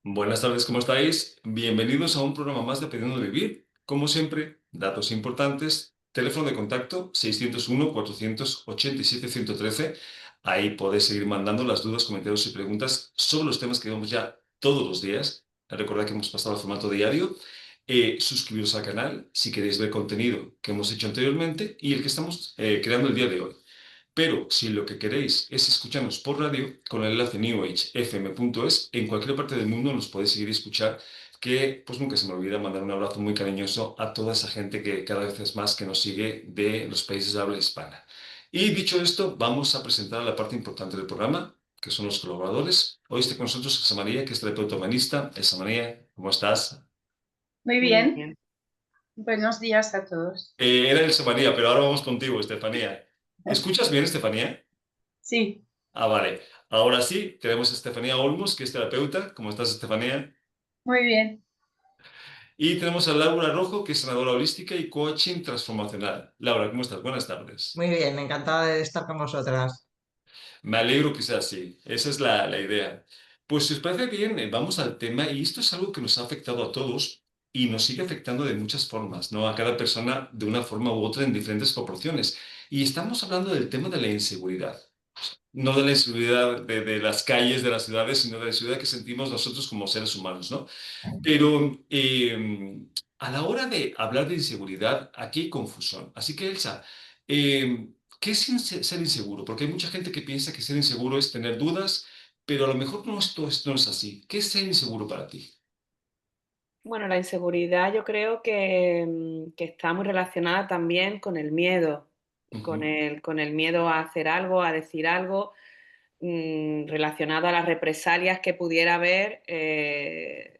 Buenas tardes, ¿cómo estáis? Bienvenidos a un programa más de Aprendiendo a Vivir. Como siempre, datos importantes, teléfono de contacto 601-487-113. Ahí podéis seguir mandando las dudas, comentarios y preguntas sobre los temas que vemos ya todos los días. Recordad que hemos pasado al formato diario. Suscribiros al canal si queréis ver contenido que hemos hecho anteriormente y el que estamos creando el día de hoy. Pero si lo que queréis es escucharnos por radio, con el enlace newagefm.es, en cualquier parte del mundo nos podéis seguir y escuchar, que pues nunca se me olvida mandar un abrazo muy cariñoso a toda esa gente que cada vez es más que nos sigue de los países de habla hispana. Y dicho esto, vamos a presentar la parte importante del programa, que son los colaboradores. Hoy está con nosotros Elsa María, que es terapeuta humanista. Elsa María, ¿cómo estás? Muy Muy bien, bien. buenos días a todos. Era Elsa María, pero ahora vamos contigo, Estefanía. ¿Escuchas bien, Estefanía? Sí, Ah, vale. Ahora sí, tenemos a Estefanía Olmos, que es terapeuta. ¿Cómo estás, Estefanía? muy bien. Y tenemos a Laura Rojo, que es sanadora holística y coaching transformacional. Laura, ¿cómo estás? Buenas tardes. Muy bien, encantada de estar con vosotras. Me alegro que sea así. Esa es la idea. Pues si os parece bien, vamos al tema. Y esto es algo que nos ha afectado a todos y nos sigue afectando de muchas formas, ¿no? A cada persona de una forma u otra en diferentes proporciones. Y estamos hablando del tema de la inseguridad. No de la inseguridad de las calles de las ciudades, sino de la inseguridad que sentimos nosotros como seres humanos, ¿no? Pero a la hora de hablar de inseguridad, aquí hay confusión. Así que, Elsa, ¿qué es ser inseguro? Porque hay mucha gente que piensa que ser inseguro es tener dudas, pero a lo mejor esto no es así. ¿Qué es ser inseguro para ti? Bueno, la inseguridad yo creo que está muy relacionada también con el miedo, Ujú, con el miedo a hacer algo, a decir algo, relacionado a las represalias que pudiera haber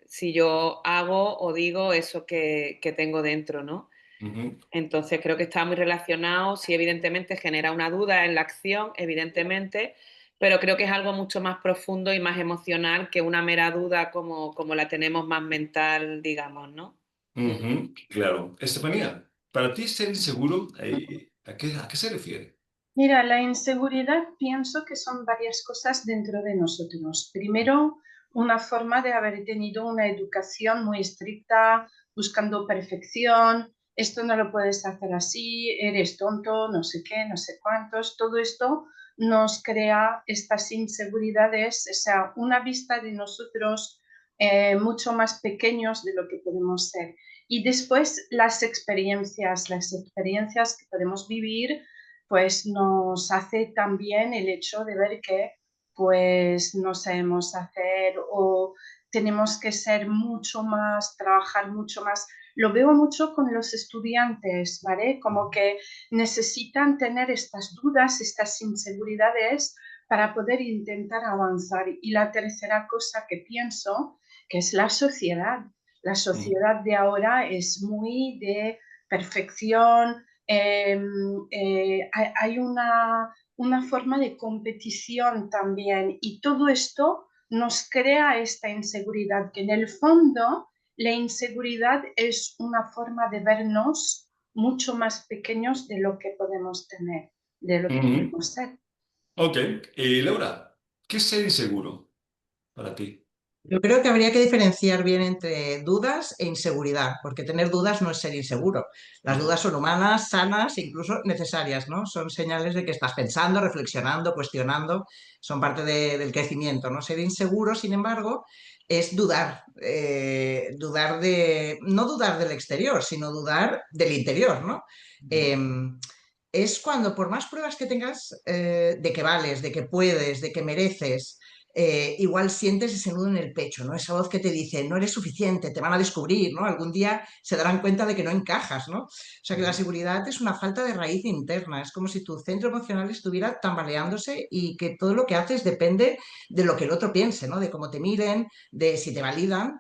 si yo hago o digo eso que tengo dentro, ¿no? ujú, Entonces creo que está muy relacionado, sí, evidentemente genera una duda en la acción, evidentemente, pero creo que es algo mucho más profundo y más emocional que una mera duda como la tenemos más mental, digamos, ¿no? Mm. ujú, claro. Estefanía, para ti ser inseguro, a qué se refiere? Mira, la inseguridad pienso que son varias cosas dentro de nosotros. Primero, una forma de haber tenido una educación muy estricta, buscando perfección. Esto no lo puedes hacer así, eres tonto, no sé qué, no sé cuántos. Todo esto nos crea estas inseguridades, o sea, una vista de nosotros mucho más pequeños de lo que podemos ser. Y después las experiencias que podemos vivir pues nos hace también el hecho de ver que pues no sabemos hacer o tenemos que ser mucho más, trabajar mucho más. Lo veo mucho con los estudiantes, ¿vale? Como que necesitan tener estas dudas, estas inseguridades para poder intentar avanzar. Y la tercera cosa que pienso, que es la sociedad. La Mm, sociedad de ahora es muy de perfección, hay una forma de competición también y todo esto nos crea esta inseguridad, que en el fondo la inseguridad es una forma de vernos mucho más pequeños de lo que podemos tener, de lo que ujú. podemos ser. Ok. Laura, ¿qué es ser inseguro para ti? Yo creo que habría que diferenciar bien entre dudas e inseguridad, porque tener dudas no es ser inseguro. Las Ujú, dudas son humanas, sanas e incluso necesarias, ¿no? Son señales de que estás pensando, reflexionando, cuestionando, son parte del crecimiento, ¿no? Ser inseguro, sin embargo, es dudar, no dudar del exterior, sino dudar del interior, ¿no? ujú, Em, es cuando por más pruebas que tengas de que vales, de que puedes, de que mereces, igual sientes ese nudo en el pecho, ¿no? Esa voz que te dice, no eres suficiente, te van a descubrir, ¿no? Algún día se darán cuenta de que no encajas, ¿no? O sea que la ujú. seguridad es una falta de raíz interna, es como si tu centro emocional estuviera tambaleándose y que todo lo que haces depende de lo que el otro piense, ¿no? De cómo te miren, de si te validan.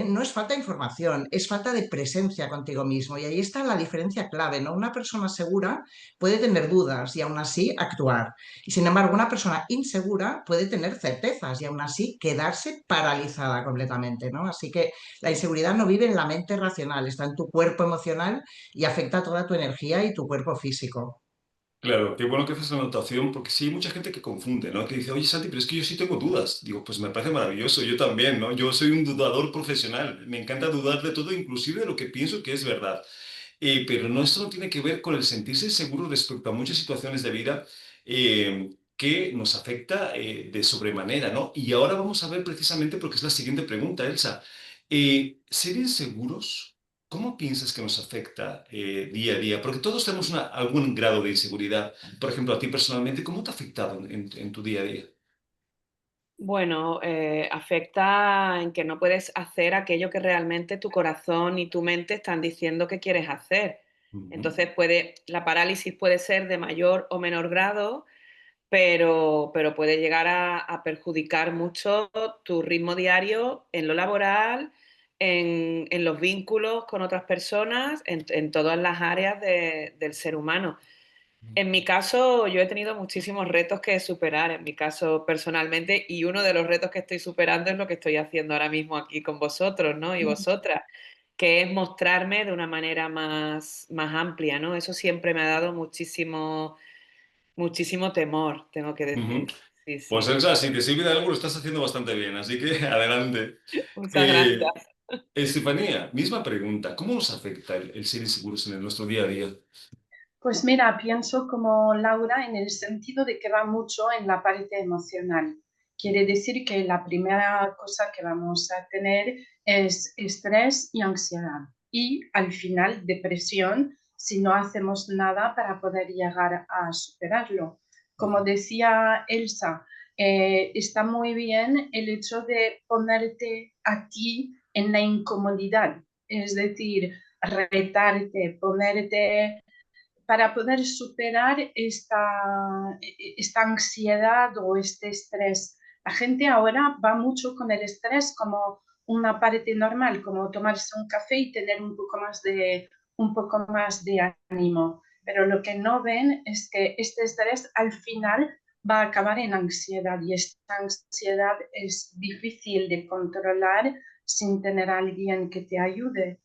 No es falta de información, es falta de presencia contigo mismo. Y ahí está la diferencia clave, ¿no? Una persona segura puede tener dudas y aún así actuar. Y sin embargo, una persona insegura puede tener certezas y aún así quedarse paralizada completamente, ¿no? Así que la inseguridad no vive en la mente racional, está en tu cuerpo emocional y afecta a toda tu energía y tu cuerpo físico. Claro, qué bueno que haces la anotación, porque sí hay mucha gente que confunde, ¿no? Que dice, oye, Santi, pero es que yo sí tengo dudas. Digo, pues me parece maravilloso, yo también, ¿no? Yo soy un dudador profesional, me encanta dudar de todo, inclusive de lo que pienso que es verdad. Pero no, esto no tiene que ver con el sentirse seguro respecto a muchas situaciones de vida que nos afecta de sobremanera, ¿no? Y ahora vamos a ver precisamente, porque es la siguiente pregunta, Elsa. ¿Ser inseguros, cómo piensas que nos afecta día a día? Porque todos tenemos algún grado de inseguridad. Por ejemplo, a ti personalmente, ¿cómo te ha afectado en tu día a día? Bueno, afecta en que no puedes hacer aquello que realmente tu corazón y tu mente están diciendo que quieres hacer. Ujú, Entonces la parálisis puede ser de mayor o menor grado, pero puede llegar a perjudicar mucho tu ritmo diario en lo laboral, en los vínculos con otras personas, en todas las áreas del ser humano. En mi caso, yo he tenido muchísimos retos que superar, en mi caso personalmente, y uno de los retos que estoy superando es lo que estoy haciendo ahora mismo aquí con vosotros, ¿no? Y vosotras, que es mostrarme de una manera más amplia, ¿no? Eso siempre me ha dado muchísimo temor, tengo que ujú. decir. Sí, Pues sí. Elsa, si te sirve de algo, lo estás haciendo bastante bien, así que adelante. Muchas Eh, gracias. Estefanía, misma pregunta. ¿Cómo nos afecta el ser inseguros en nuestro día a día? Pues mira, pienso como Laura en el sentido de que va mucho en la parte emocional. Quiere decir que la primera cosa que vamos a tener es estrés y ansiedad y al final depresión si no hacemos nada para poder llegar a superarlo. Como Ujú, decía Elsa, está muy bien el hecho de ponerte a ti en la incomodidad, es decir, retarte, ponerte para poder superar esta ansiedad o este estrés. La gente ahora va mucho con el estrés como una parte normal, como tomarse un café y tener un poco más de ánimo. Pero lo que no ven es que este estrés al final va a acabar en ansiedad y esta ansiedad es difícil de controlar sin tener a alguien que te ayude.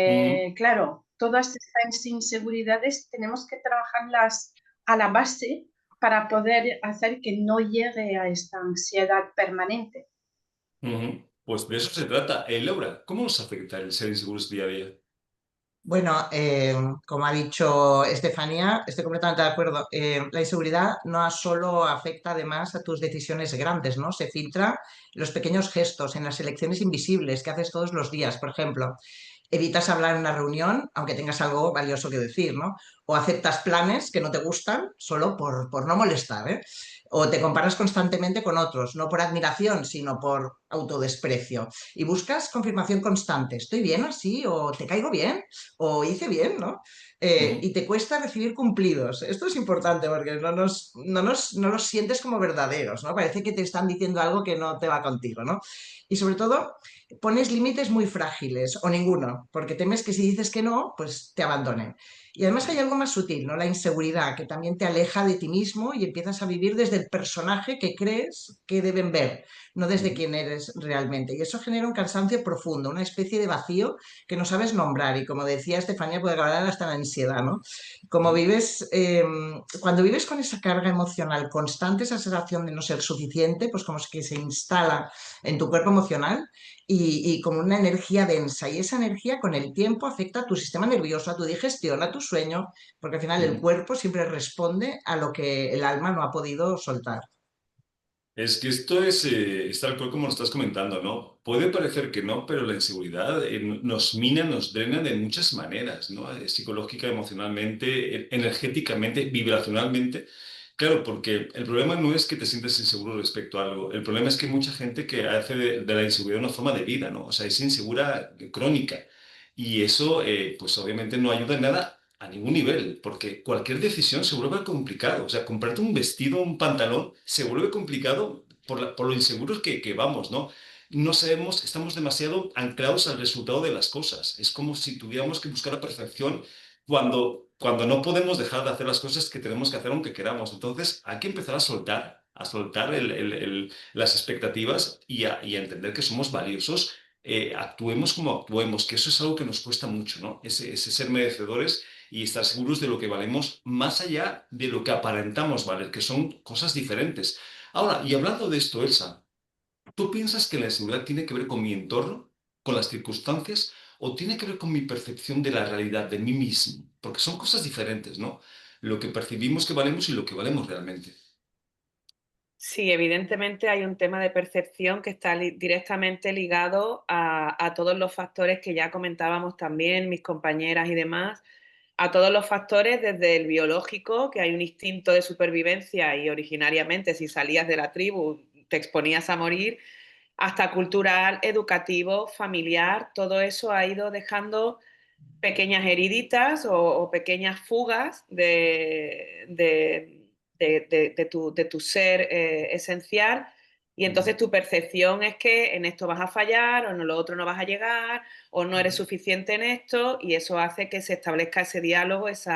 ujú, Claro, todas estas inseguridades tenemos que trabajarlas a la base para poder hacer que no llegue a esta ansiedad permanente. ujú. Pues de eso se trata. Laura, ¿cómo nos afecta el ser inseguros día a día? Bueno, como ha dicho Estefanía, estoy completamente de acuerdo. La inseguridad no solo afecta además a tus decisiones grandes, ¿no? Se filtra en los pequeños gestos, en las elecciones invisibles que haces todos los días. Por ejemplo, evitas hablar en una reunión aunque tengas algo valioso que decir, ¿no? O aceptas planes que no te gustan solo por no molestar, ¿eh? O te comparas constantemente con otros, no por admiración, sino por autodesprecio. Y buscas confirmación constante. ¿Estoy bien así? ¿O te caigo bien? ¿O hice bien? ¿No? Ujú, Y te cuesta recibir cumplidos. Esto es importante porque no los sientes como verdaderos, ¿no? Parece que te están diciendo algo que no te va contigo, ¿no? Y sobre todo, pones límites muy frágiles o ninguno, porque temes que si dices que no, pues te abandonen. Y además hay algo más sutil, ¿no? La inseguridad, que también te aleja de ti mismo y empiezas a vivir desde el personaje que crees que deben ver, no desde ujú, quién eres realmente. Y eso genera un cansancio profundo, una especie de vacío que no sabes nombrar. Y como decía Estefanía, puede acabar hasta la ansiedad, ¿no? Como ujú. vives, cuando vives con esa carga emocional constante, esa sensación de no ser suficiente, pues como que se instala en tu cuerpo emocional y como una energía densa. Y esa energía con el tiempo afecta a tu sistema nervioso, a tu digestión, a tu sueño, porque al final el Ujú. cuerpo siempre responde a lo que el alma no ha podido soltar. Es que esto es tal cual como lo estás comentando, ¿no? Puede parecer que no, pero la inseguridad nos mina, nos drena de muchas maneras, ¿no? Psicológica, emocionalmente, energéticamente, vibracionalmente. Claro, porque el problema no es que te sientas inseguro respecto a algo, el problema es que hay mucha gente que hace de la inseguridad una forma de vida, ¿no? O sea, es insegura crónica. Y eso, pues obviamente no ayuda en nada a ningún nivel, porque cualquier decisión se vuelve complicado. O sea, comprarte un vestido, un pantalón, se vuelve complicado por lo inseguros que vamos, ¿no? No sabemos, estamos demasiado anclados al resultado de las cosas. Es como si tuviéramos que buscar la perfección cuando no podemos dejar de hacer las cosas que tenemos que hacer aunque queramos. Entonces, hay que empezar a soltar las expectativas y a entender que somos valiosos, actuemos como actuemos, que eso es algo que nos cuesta mucho, ¿no? Ese ser merecedores y estar seguros de lo que valemos más allá de lo que aparentamos valer, que son cosas diferentes. Ahora, y hablando de esto, Elsa, ¿tú piensas que la inseguridad tiene que ver con mi entorno, con las circunstancias, o tiene que ver con mi percepción de la realidad, de mí mismo? Porque son cosas diferentes, ¿no? Lo que percibimos que valemos y lo que valemos realmente. Sí, evidentemente hay un tema de percepción que está directamente ligado a todos los factores que ya comentábamos también, mis compañeras y demás, a todos los factores desde el biológico, que hay un instinto de supervivencia y originariamente si salías de la tribu te exponías a morir, hasta cultural, educativo, familiar, todo eso ha ido dejando pequeñas heriditas o pequeñas fugas de tu ser esencial. Y entonces tu percepción es que en esto vas a fallar, o en lo otro no vas a llegar, o no eres suficiente en esto, y eso hace que se establezca ese diálogo, ese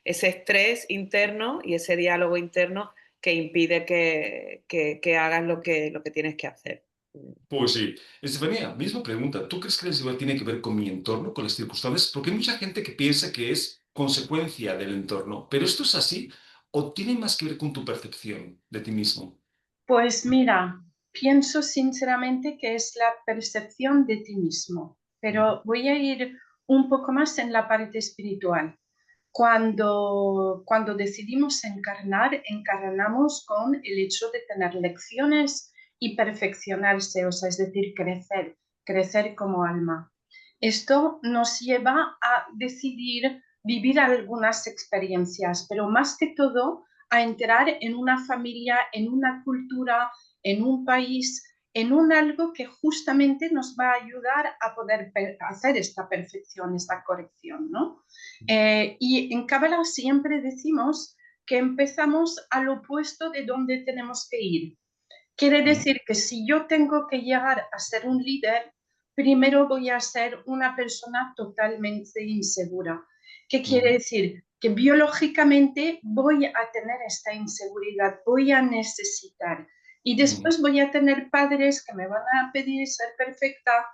estrés interno y ese diálogo interno que impide que hagas lo que tienes que hacer. Pues sí. Estefanía, misma pregunta. ¿Tú crees que la inseguridad tiene que ver con mi entorno, con las circunstancias? Porque hay mucha gente que piensa que es consecuencia del entorno. ¿Pero esto es así o tiene más que ver con tu percepción de ti mismo? Pues mira, pienso sinceramente que es la percepción de ti mismo, Ujú, pero voy a ir un poco más en la parte espiritual. Cuando decidimos encarnar, encarnamos con el hecho de tener lecciones y perfeccionarse, o sea, es decir, crecer, crecer como alma. Esto nos lleva a decidir vivir algunas experiencias, pero más que todo a entrar en una familia, en una cultura, en un país, en un algo que justamente nos va a ayudar a poder hacer esta perfección, esta corrección, ¿no? Y en Cábala siempre decimos que empezamos al opuesto de donde tenemos que ir. Quiere ujú, decir que si yo tengo que llegar a ser un líder, primero voy a ser una persona totalmente insegura. ¿Qué quiere ujú, decir? Que biológicamente voy a tener esta inseguridad, voy a necesitar. Y ujú, después voy a tener padres que me van a pedir ser perfecta,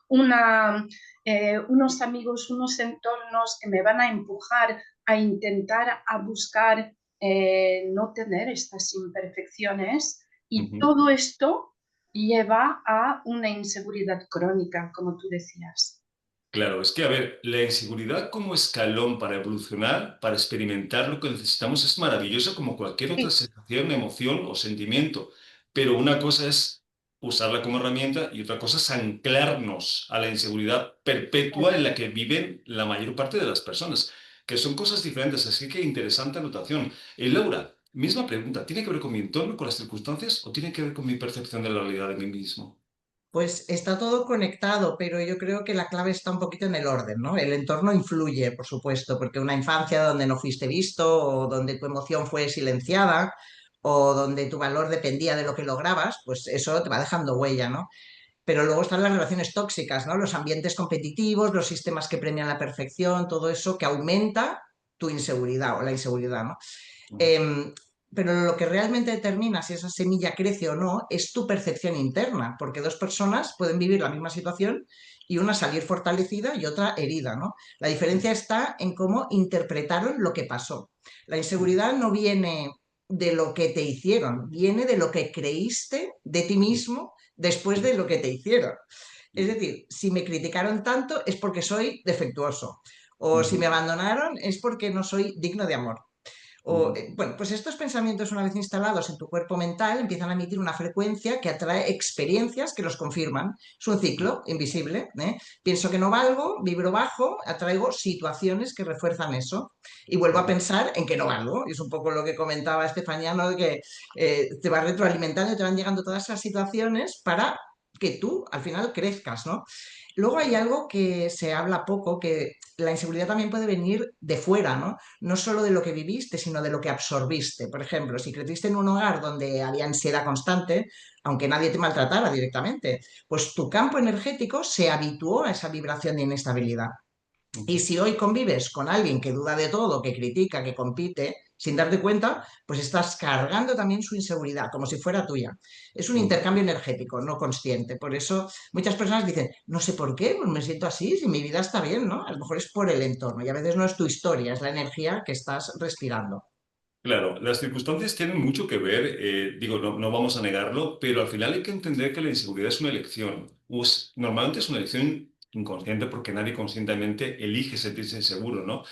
unos amigos, unos entornos que me van a empujar a intentar, a buscar no tener estas imperfecciones y ujú. todo esto lleva a una inseguridad crónica, como tú decías. Claro, es que, a ver, la inseguridad como escalón para evolucionar, para experimentar lo que necesitamos es maravilloso como cualquier otra Sí, sensación, emoción o sentimiento. Pero una cosa es usarla como herramienta y otra cosa es anclarnos a la inseguridad perpetua en la que viven la mayor parte de las personas, que son cosas diferentes. Así que interesante anotación. Laura, misma pregunta, ¿tiene que ver con mi entorno, con las circunstancias o tiene que ver con mi percepción de la realidad de mí mismo? Pues está todo conectado, pero yo creo que la clave está un poquito en el orden, ¿no? El entorno influye, por supuesto, porque una infancia donde no fuiste visto o donde tu emoción fue silenciada o donde tu valor dependía de lo que lograbas, pues eso te va dejando huella, ¿no? Pero luego están las relaciones tóxicas, ¿no? Los ambientes competitivos, los sistemas que premian la perfección, todo eso que aumenta tu inseguridad o la inseguridad, ¿no? Em, pero lo que realmente determina si esa semilla crece o no es tu percepción interna, porque dos personas pueden vivir la misma situación y una salir fortalecida y otra herida, ¿no? La diferencia está en cómo interpretaron lo que pasó. La inseguridad no viene de lo que te hicieron, viene de lo que creíste de ti mismo después de lo que te hicieron. Es decir, si me criticaron tanto es porque soy defectuoso, o si me abandonaron es porque no soy digno de amor. Bueno, pues estos pensamientos, una vez instalados en tu cuerpo mental, empiezan a emitir una frecuencia que atrae experiencias que los confirman. Es un ciclo invisible, ¿eh? Pienso que no valgo, vibro bajo, atraigo situaciones que refuerzan eso y vuelvo a pensar en que no valgo. Y es un poco lo que comentaba Estefanía, ¿no? De que te va retroalimentando y te van llegando todas esas situaciones para que tú al final crezcas, ¿no? Luego hay algo que se habla poco, que la inseguridad también puede venir de fuera, ¿no? No solo de lo que viviste, sino de lo que absorbiste. Por ejemplo, si creciste en un hogar donde había ansiedad constante, aunque nadie te maltratara directamente, pues tu campo energético se habituó a esa vibración de inestabilidad. Y si hoy convives con alguien que duda de todo, que critica, que compite, sin darte cuenta, pues estás cargando también su inseguridad, como si fuera tuya. Es un Mm. intercambio energético, no consciente. Por eso muchas personas dicen, no sé por qué, pues me siento así, si mi vida está bien, ¿no? A lo mejor es por el entorno y a veces no es tu historia, es la energía que estás respirando. Claro, las circunstancias tienen mucho que ver, digo, no vamos a negarlo, pero al final hay que entender que la inseguridad es una elección. Normalmente es una elección inconsciente porque nadie conscientemente elige sentirse inseguro, ¿no?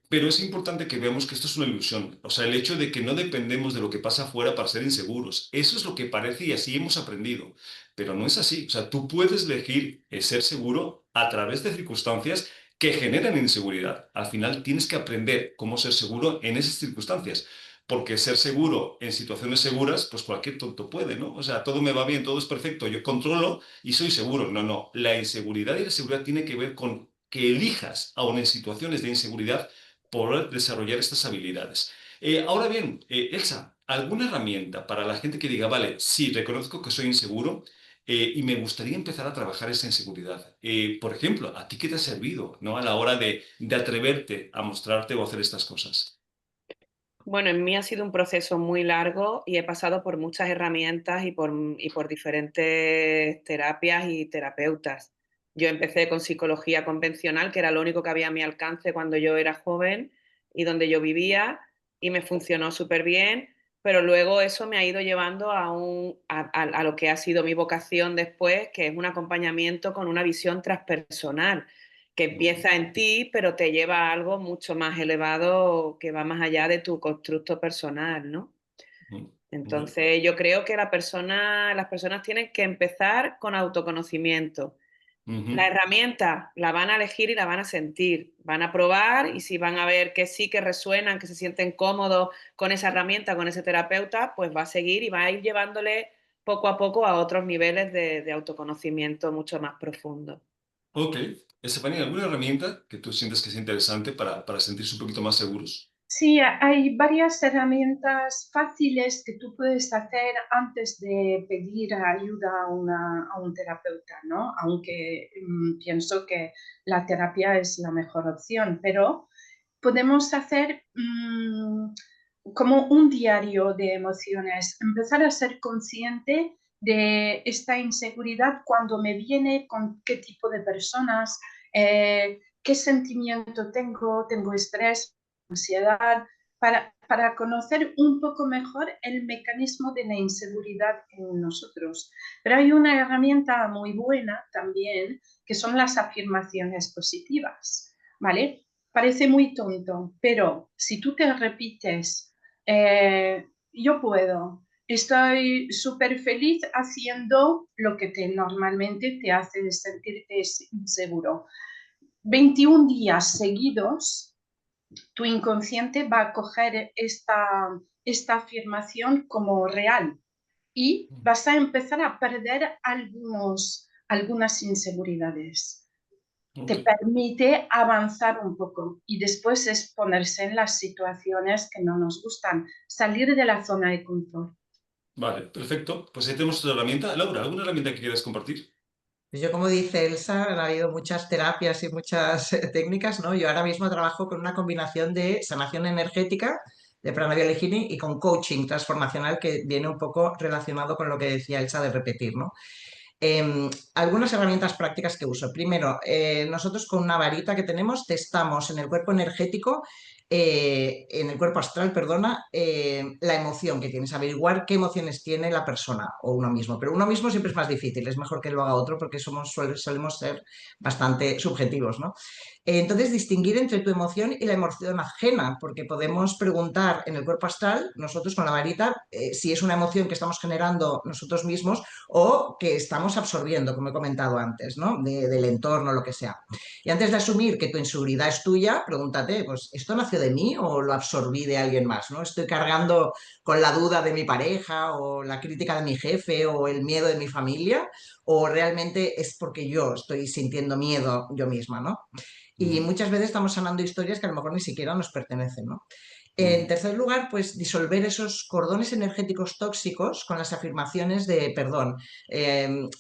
Pero es importante que veamos que esto es una ilusión. O sea, el hecho de que no dependemos de lo que pasa afuera para ser inseguros. Eso es lo que parece y así hemos aprendido. Pero no es así. O sea, tú puedes elegir ser seguro a través de circunstancias que generan inseguridad. Al final tienes que aprender cómo ser seguro en esas circunstancias, porque ser seguro en situaciones seguras, pues cualquier tonto puede, ¿no? O sea, todo me va bien, todo es perfecto, yo controlo y soy seguro. No, no, la inseguridad y la seguridad tiene que ver con que elijas, aun en situaciones de inseguridad, poder desarrollar estas habilidades. Ahora bien, Elsa, ¿alguna herramienta para la gente que diga, vale, sí, reconozco que soy inseguro, y me gustaría empezar a trabajar esa inseguridad? Por ejemplo, ¿a ti qué te ha servido, ¿no? A la hora de atreverte a mostrarte o hacer estas cosas? Bueno, en mí ha sido un proceso muy largo y he pasado por muchas herramientas y por diferentes terapias y terapeutas. Yo empecé con psicología convencional, que era lo único que había a mi alcance cuando yo era joven y donde yo vivía, y me funcionó súper bien, pero luego eso me ha ido llevando a lo que ha sido mi vocación después, que es un acompañamiento con una visión transpersonal que empieza en ti, pero te lleva a algo mucho más elevado que va más allá de tu constructo personal, ¿no? Ujú. Ujú. Entonces, yo creo que las personas tienen que empezar con autoconocimiento. La Ujú. herramienta la van a elegir y la van a sentir, van a probar, y si van a ver que sí, que resuenan, que se sienten cómodos con esa herramienta, con ese terapeuta, pues va a seguir y va a ir llevándole poco a poco a otros niveles de autoconocimiento mucho más profundos. Ok. Estefanía, ¿alguna herramienta que tú sientes que es interesante para sentirse un poquito más seguros? Sí, hay varias herramientas fáciles que tú puedes hacer antes de pedir ayuda a un terapeuta, ¿no? Aunque pienso que la terapia es la mejor opción, pero podemos hacer como un diario de emociones, empezar a ser consciente de esta inseguridad cuando me viene, con qué tipo de personas, qué sentimiento tengo estrés, ansiedad, para conocer un poco mejor el mecanismo de la inseguridad en nosotros. Pero hay una herramienta muy buena también, que son las afirmaciones positivas, ¿vale? Parece muy tonto, pero si tú te repites, yo puedo, estoy súper feliz haciendo lo que normalmente te hace sentirte inseguro. 21 días seguidos, tu inconsciente va a coger esta afirmación como real y vas a empezar a perder algunas inseguridades. Te Ok. permite avanzar un poco y después es ponerse en las situaciones que no nos gustan, salir de la zona de confort. Vale, perfecto. Pues ahí tenemos otra herramienta. Laura, ¿alguna herramienta que quieras compartir? Pues yo, como dice Elsa, ha habido muchas terapias y muchas técnicas, ¿no? Yo ahora mismo trabajo con una combinación de sanación energética, de Pranayama Healing, y con coaching transformacional, que viene un poco relacionado con lo que decía Elsa de repetir, ¿no? Algunas herramientas prácticas que uso. Primero, nosotros con una varita que tenemos testamos en el cuerpo energético, en el cuerpo astral, perdona, la emoción que tienes, averiguar qué emociones tiene la persona o uno mismo. Pero uno mismo siempre es más difícil, es mejor que lo haga otro porque solemos ser bastante subjetivos, ¿no? Entonces, distinguir entre tu emoción y la emoción ajena, porque podemos preguntar en el cuerpo astral, nosotros con la varita, si es una emoción que estamos generando nosotros mismos o que estamos absorbiendo, como he comentado antes, ¿no? Del entorno, lo que sea. Y antes de asumir que tu inseguridad es tuya, pregúntate, pues, ¿esto nació de mí o lo absorbí de alguien más? ¿No? ¿Estoy cargando con la duda de mi pareja o la crítica de mi jefe o el miedo de mi familia? ¿O realmente es porque yo estoy sintiendo miedo yo misma, ¿no? Y Ujú. muchas veces estamos sanando historias que a lo mejor ni siquiera nos pertenecen, ¿no? En tercer lugar, pues disolver esos cordones energéticos tóxicos con las afirmaciones de perdón.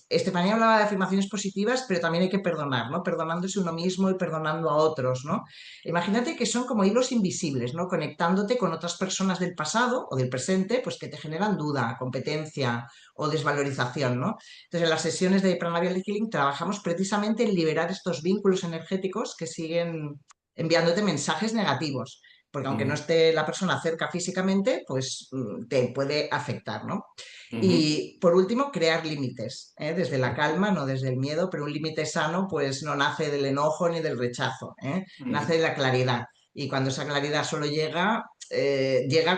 Estefanía hablaba de afirmaciones positivas, pero también hay que perdonar, ¿no? Perdonándose uno mismo y perdonando a otros, ¿no? Imagínate que son como hilos invisibles, ¿no? Conectándote con otras personas del pasado o del presente, pues que te generan duda, competencia o desvalorización, ¿no? Entonces, en las sesiones de Pranavia Healing trabajamos precisamente en liberar estos vínculos energéticos que siguen enviándote mensajes negativos, porque aunque no Ujú, esté la persona cerca físicamente, pues te puede afectar, ¿no? ujú, Y por último, crear límites, ¿eh? Desde la calma, no desde el miedo, pero un límite sano pues no nace del enojo ni del rechazo, ¿eh? Nace ujú. de la claridad. Y cuando esa claridad solo llega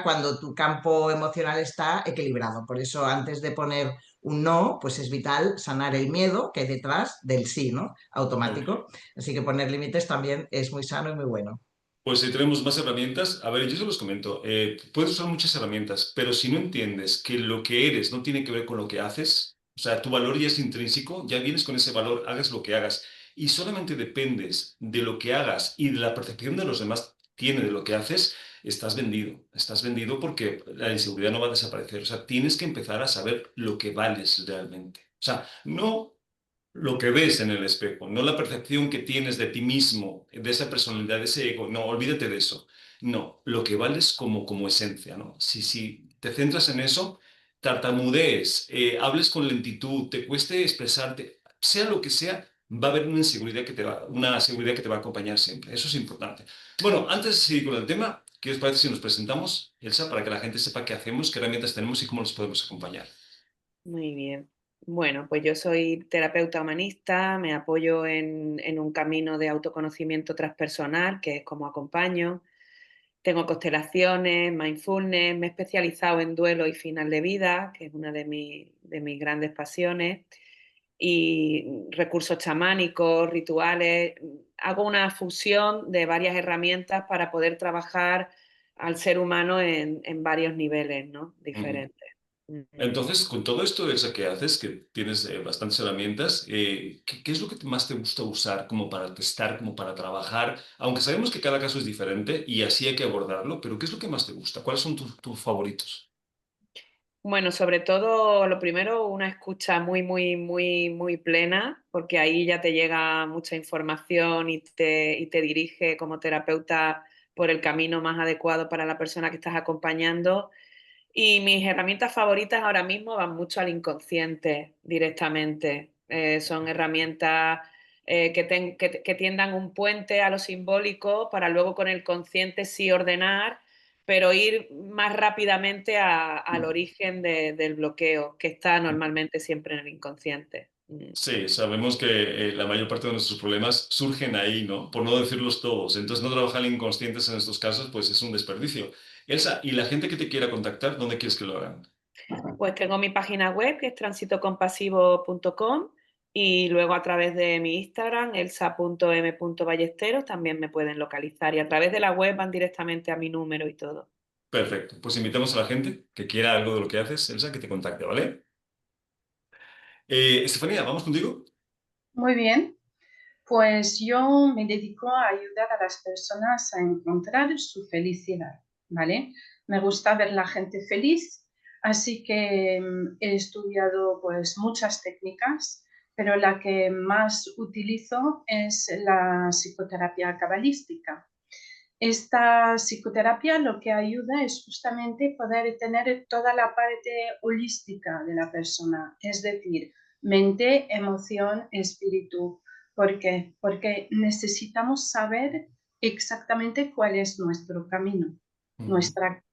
cuando tu campo emocional está equilibrado. Por eso antes de poner un no, pues es vital sanar el miedo que hay detrás del sí, ¿no? Ok. Automático. Así que poner límites también es muy sano y muy bueno. Pues si tenemos más herramientas, a ver, yo se los comento, puedes usar muchas herramientas, pero si no entiendes que lo que eres no tiene que ver con lo que haces, o sea, tu valor ya es intrínseco, ya vienes con ese valor, hagas lo que hagas, y solamente dependes de lo que hagas y de la percepción de los demás tiene de lo que haces, estás vendido porque la inseguridad no va a desaparecer, o sea, tienes que empezar a saber lo que vales realmente. O sea, no lo que ves en el espejo, no la percepción que tienes de ti mismo, de esa personalidad, de ese ego. No, olvídate de eso. No, lo que vales como esencia, ¿no? Si te centras en eso, tartamudees, hables con lentitud, te cueste expresarte, sea lo que sea, va a haber una seguridad que te va a acompañar siempre. Eso es importante. Bueno, antes de seguir con el tema, ¿qué os parece si nos presentamos, Elsa, para que la gente sepa qué hacemos, qué herramientas tenemos y cómo los podemos acompañar? Muy bien. Bueno, pues yo soy terapeuta humanista, me apoyo en un camino de autoconocimiento transpersonal, que es como acompaño. Tengo constelaciones, mindfulness, me he especializado en duelo y final de vida, que es una de mis grandes pasiones, y recursos chamánicos, rituales. Hago una fusión de varias herramientas para poder trabajar al ser humano en varios niveles, ¿no? Ujú. Diferentes. Mm. Entonces, con todo esto de eso que haces, que tienes bastantes herramientas, ¿qué es lo que más te gusta usar como para testar, como para trabajar? Aunque sabemos que cada caso es diferente y así hay que abordarlo, pero ¿qué es lo que más te gusta? ¿Cuáles son tus favoritos? Bueno, sobre todo, lo primero, una escucha muy, muy, muy, muy plena, porque ahí ya te llega mucha información y te dirige como terapeuta por el camino más adecuado para la persona que estás acompañando. Y mis herramientas favoritas ahora mismo van mucho al inconsciente directamente. Son herramientas que tiendan un puente a lo simbólico para luego con el consciente sí ordenar, pero ir más rápidamente al origen del bloqueo, que está normalmente siempre en el inconsciente. Sí, sabemos que la mayor parte de nuestros problemas surgen ahí, ¿no? Por no decirlos todos. Entonces, no trabajar inconscientes en estos casos, pues es un desperdicio. Elsa, ¿y la gente que te quiera contactar, dónde quieres que lo hagan? Pues tengo mi página web, que es transitocompasivo.com, y luego a través de mi Instagram, elsa.m.ballesteros, también me pueden localizar. Y a través de la web van directamente a mi número y todo. Perfecto. Pues invitamos a la gente que quiera algo de lo que haces, Elsa, que te contacte, ¿vale? Estefanía, ¿vamos contigo? Muy bien. Pues yo me dedico a ayudar a las personas a encontrar su felicidad, ¿vale? Me gusta ver la gente feliz, así que he estudiado pues muchas técnicas, pero la que más utilizo es la psicoterapia cabalística. Esta psicoterapia lo que ayuda es justamente poder tener toda la parte holística de la persona, es decir, mente, emoción, espíritu. ¿Por qué? Porque necesitamos saber exactamente cuál es nuestro camino. Ujú.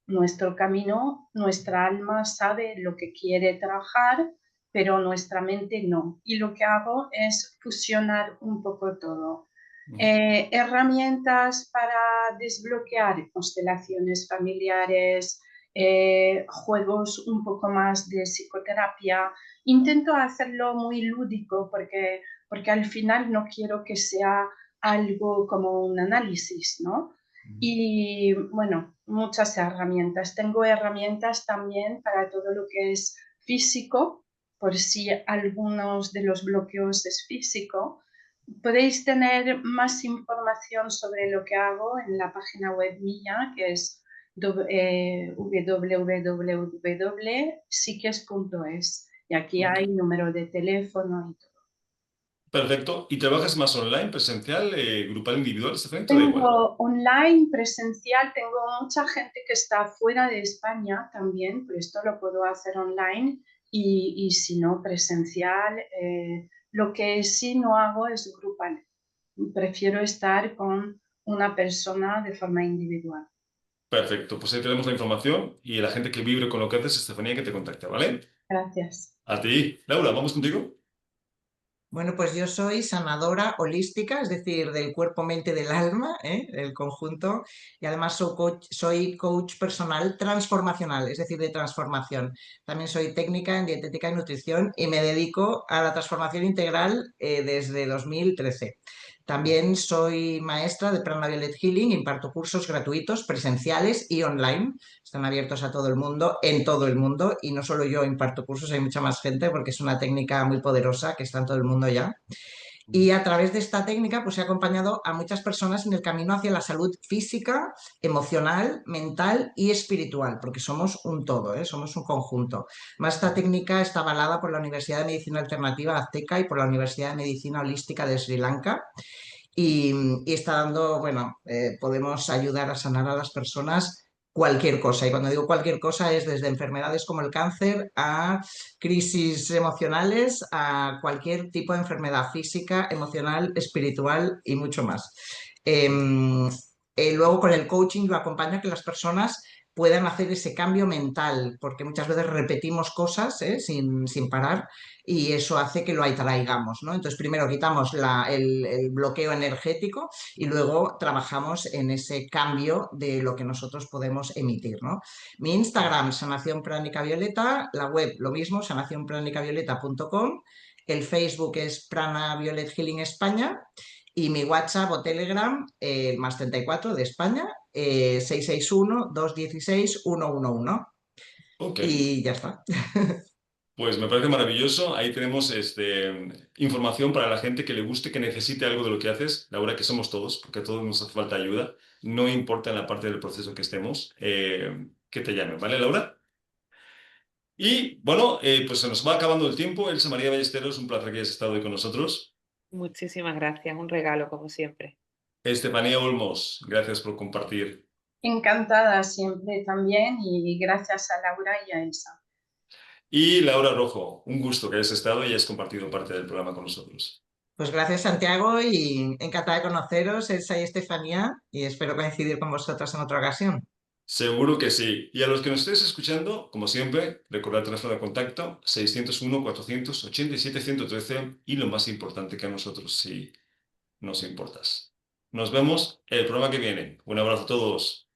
Nuestro camino, nuestra alma sabe lo que quiere trabajar, pero nuestra mente no. Y lo que hago es fusionar un poco todo. Ujú. Herramientas para desbloquear constelaciones familiares, juegos un poco más de psicoterapia. Intento hacerlo muy lúdico porque al final no quiero que sea algo como un análisis, ¿no? Y bueno, muchas herramientas. Tengo herramientas también para todo lo que es físico, por si algunos de los bloqueos es físico. Podéis tener más información sobre lo que hago en la página web mía, que es www.psiques.es y aquí Ok. hay número de teléfono y todo. Perfecto. ¿Y trabajas más online, presencial, grupal, individual, Estefanía? ¿Te da igual? Tengo online, presencial, tengo mucha gente que está fuera de España también, pero esto lo puedo hacer online y si no presencial. Lo que sí no hago es grupal. Prefiero estar con una persona de forma individual. Perfecto. Pues ahí tenemos la información y la gente que vibre con lo que haces, Estefanía, que te contacte, ¿vale? Gracias. A ti. Laura, ¿vamos contigo? Bueno, pues yo soy sanadora holística, es decir, del cuerpo, mente, del alma, el conjunto, y además soy coach personal transformacional, es decir, de transformación. También soy técnica en dietética y nutrición y me dedico a la transformación integral desde 2013. También soy maestra de Prana Violet Healing, imparto cursos gratuitos, presenciales y online. Están abiertos a todo el mundo, en todo el mundo, y no solo yo imparto cursos, hay mucha más gente porque es una técnica muy poderosa que está en todo el mundo ya. Y a través de esta técnica pues he acompañado a muchas personas en el camino hacia la salud física, emocional, mental y espiritual, porque somos un todo, somos un conjunto. Más esta técnica está avalada por la Universidad de Medicina Alternativa Azteca y por la Universidad de Medicina Holística de Sri Lanka y está dando, bueno, podemos ayudar a sanar a las personas cualquier cosa. Y cuando digo cualquier cosa es desde enfermedades como el cáncer a crisis emocionales, a cualquier tipo de enfermedad física, emocional, espiritual y mucho más. Luego con el coaching yo acompaño a que las personas puedan hacer ese cambio mental, porque muchas veces repetimos cosas sin parar y eso hace que lo atraigamos, ¿no? Entonces primero quitamos el bloqueo energético y luego trabajamos en ese cambio de lo que nosotros podemos emitir, ¿no? Mi Instagram, Sanación Pránica Violeta, la web lo mismo, sanacionpranicavioleta.com, el Facebook es Prana Violet Healing España y mi WhatsApp o Telegram, más 34 de España, 661-216-111. Ok. Y ya está. Pues me parece maravilloso. Ahí tenemos información para la gente que le guste, que necesite algo de lo que haces. Laura, que somos todos, porque a todos nos hace falta ayuda. No importa en la parte del proceso que estemos, que te llamen, ¿vale, Laura? Y bueno, pues se nos va acabando el tiempo. Elsa María Ballesteros, un placer que hayas estado hoy con nosotros. Muchísimas gracias, un regalo como siempre. Estefanía Olmos, gracias por compartir. Encantada siempre también y gracias a Laura y a Elsa. Y Laura Rojo, un gusto que hayas estado y hayas compartido parte del programa con nosotros. Pues gracias, Santiago, y encantada de conoceros, Elsa y Estefanía, y espero coincidir con vosotras en otra ocasión. Seguro que sí. Y a los que nos estéis escuchando, como siempre, recordad el teléfono de contacto 601-487-113 y lo más importante que a nosotros, si nos importas. Nos vemos el programa que viene. Un abrazo a todos.